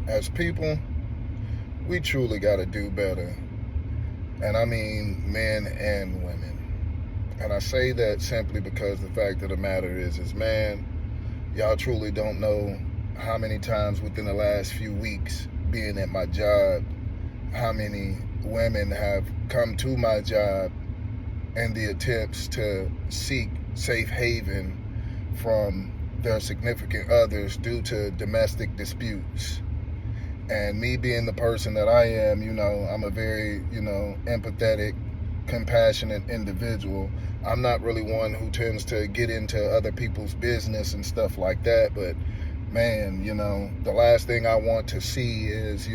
as people, we truly got to do better. And I mean men and women. And I say that simply because the fact of the matter is man, y'all truly don't know how many times within the last few weeks being at my job, how many women have come to my job in the attempts to seek safe haven from their significant others due to domestic disputes. And me being the person that I am, I'm a very, empathetic, compassionate individual. I'm not really one who tends to get into other people's business and stuff like that. But man, the last thing I want to see is,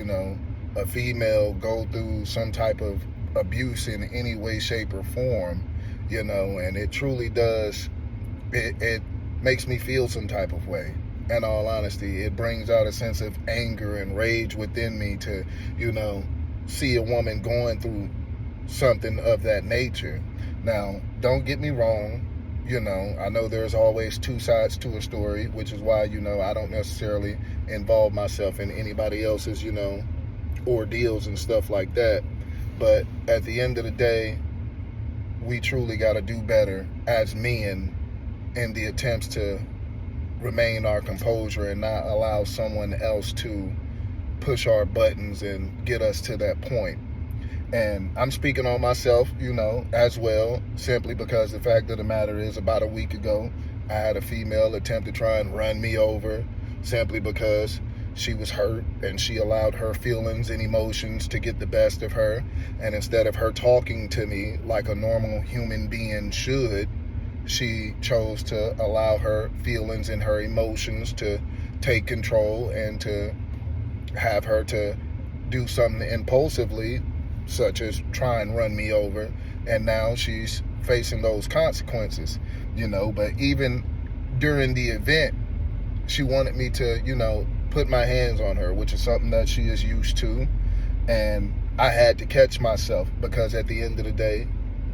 a female go through some type of abuse in any way, shape, or form, and it truly does, it makes me feel some type of way. In all honesty, it brings out a sense of anger and rage within me to, see a woman going through something of that nature. Now, don't get me wrong, I know there's always two sides to a story, which is why, I don't necessarily involve myself in anybody else's, ordeals and stuff like that. But at the end of the day, we truly got to do better as men in the attempts to remain our composure and not allow someone else to push our buttons and get us to that point. And I'm speaking on myself, as well, simply because the fact of the matter is about a week ago, I had a female attempt to try and run me over simply because she was hurt and she allowed her feelings and emotions to get the best of her. And instead of her talking to me like a normal human being should, she chose to allow her feelings and her emotions to take control and to have her to do something impulsively, such as try and run me over. And now she's facing those consequences, But even during the event, she wanted me to, put my hands on her, which is something that she is used to. And I had to catch myself because at the end of the day,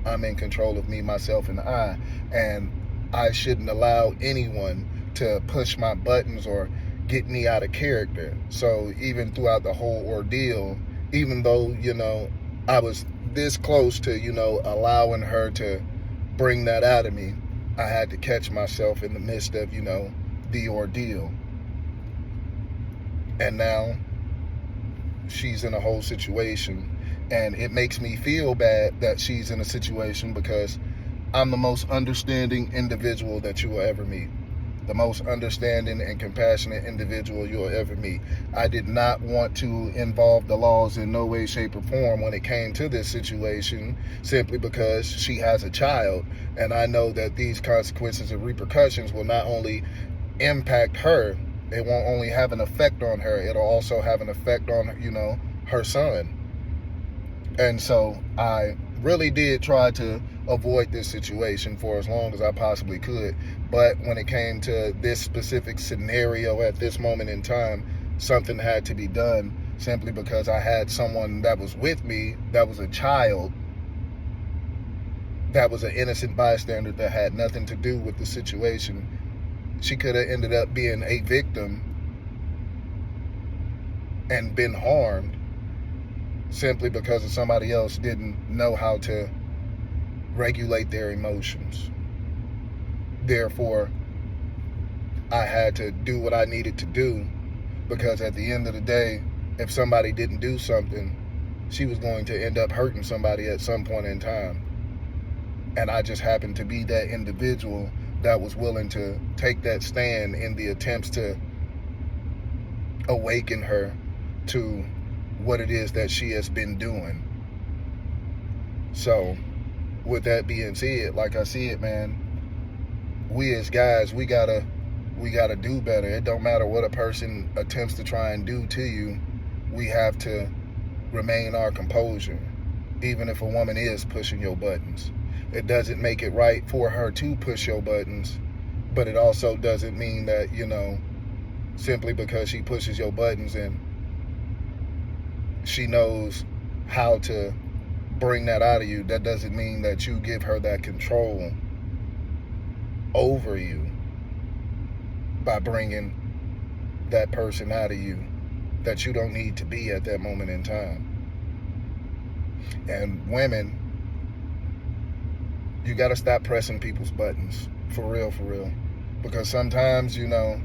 I'm in control of me, myself, and I. And I shouldn't allow anyone to push my buttons or get me out of character. So even throughout the whole ordeal, even though, I was this close to, allowing her to bring that out of me, I had to catch myself in the midst of, the ordeal. And now she's in a whole situation. And it makes me feel bad that she's in a situation because I'm the most understanding individual that you will ever meet. The most understanding and compassionate individual you'll ever meet. I did not want to involve the laws in no way, shape, or form when it came to this situation, simply because she has a child. And I know that these consequences and repercussions will not only impact her, it won't only have an effect on her, it'll also have an effect on, her son. And so I really did try to avoid this situation for as long as I possibly could. But when it came to this specific scenario at this moment in time, something had to be done simply because I had someone that was with me that was a child, that was an innocent bystander that had nothing to do with the situation. She could have ended up being a victim and been harmed simply because of somebody else didn't know how to regulate their emotions. Therefore, I had to do what I needed to do because at the end of the day, if somebody didn't do something, she was going to end up hurting somebody at some point in time. And I just happened to be that individual that was willing to take that stand in the attempts to awaken her to what it is that she has been doing. So, with that being said, like I said, man, we as guys, we gotta do better. It don't matter what a person attempts to try and do to you, we have to remain our composure, even if a woman is pushing your buttons. It doesn't make it right for her to push your buttons, but it also doesn't mean that, simply because she pushes your buttons and she knows how to bring that out of you, that doesn't mean that you give her that control over you by bringing that person out of you that you don't need to be at that moment in time. And women, you got to stop pressing people's buttons. For real, for real. Because sometimes, you know,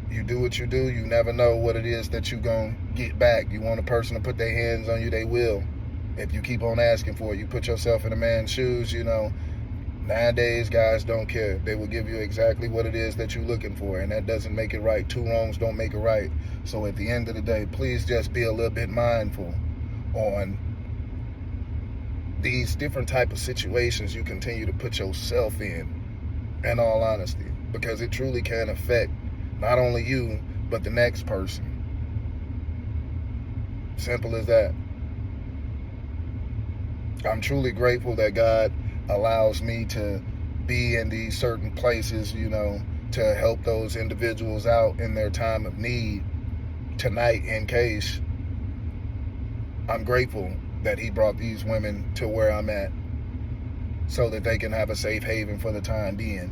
you do what you do, you never know what it is that you're going to get back. You want a person to put their hands on you, they will. If you keep on asking for it, you put yourself in a man's shoes, you know, nowadays guys don't care. They will give you exactly what it is that you're looking for, and that doesn't make it right. Two wrongs don't make it right. So at the end of the day, please just be a little bit mindful on these different type of situations you continue to put yourself in all honesty, because it truly can affect not only you, but the next person. Simple as that. I'm truly grateful that God allows me to be in these certain places, you know, to help those individuals out in their time of need. Tonight, in case, I'm grateful that he brought these women to where I'm at so that they can have a safe haven for the time being,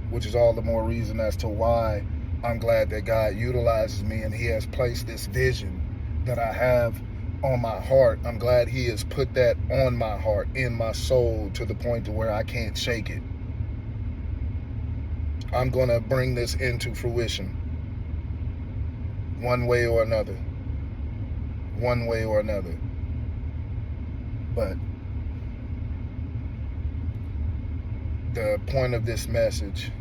which is all the more reason as to why I'm glad that God utilizes me and he has placed this vision that I have on my heart. I'm glad he has put that on my heart, in my soul, to the point to where I can't shake it. I'm going to bring this into fruition one way or another. One way or another. But the point of this message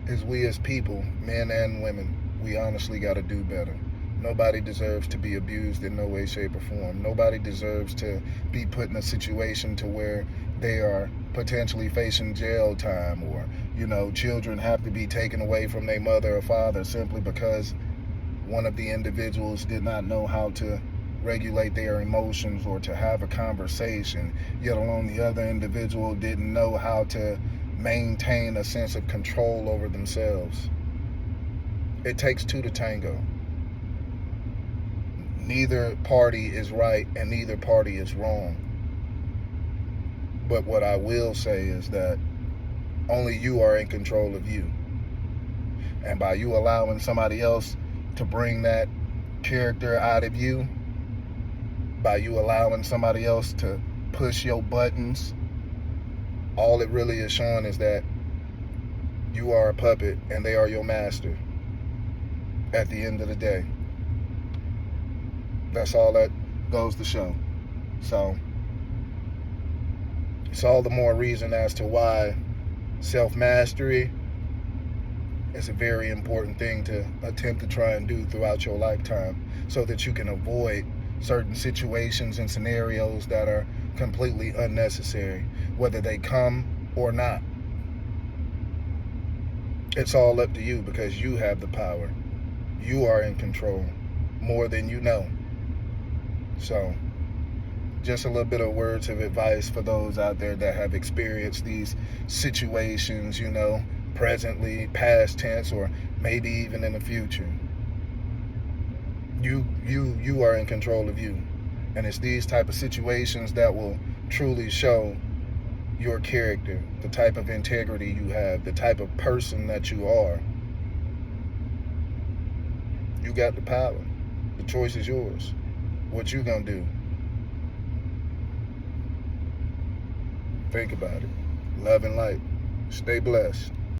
is we as people, men and women, we honestly got to do better. Nobody deserves to be abused in no way, shape, or form. Nobody deserves to be put in a situation to where they are potentially facing jail time, or, you know, children have to be taken away from their mother or father simply because one of the individuals did not know how to regulate their emotions or to have a conversation, yet alone the other individual didn't know how to maintain a sense of control over themselves. It takes two to tango. Neither party is right and neither party is wrong. But what I will say is that only you are in control of you. And by you allowing somebody else to bring that character out of you, by you allowing somebody else to push your buttons, all it really is showing is that you are a puppet and they are your master at the end of the day. That's all that goes to show. So it's all the more reason as to why self-mastery is a very important thing to attempt to try and do throughout your lifetime, so that you can avoid certain situations and scenarios that are completely unnecessary, whether they come or not. It's all up to you, because you have the power. You are in control more than you know. So just a little bit of words of advice for those out there that have experienced these situations, you know, presently, past tense, or maybe even in the future. You are in control of you. And it's these type of situations that will truly show your character, the type of integrity you have, the type of person that you are. You got the power. The choice is yours. What you gonna do? Think about it. Love and light. Stay blessed.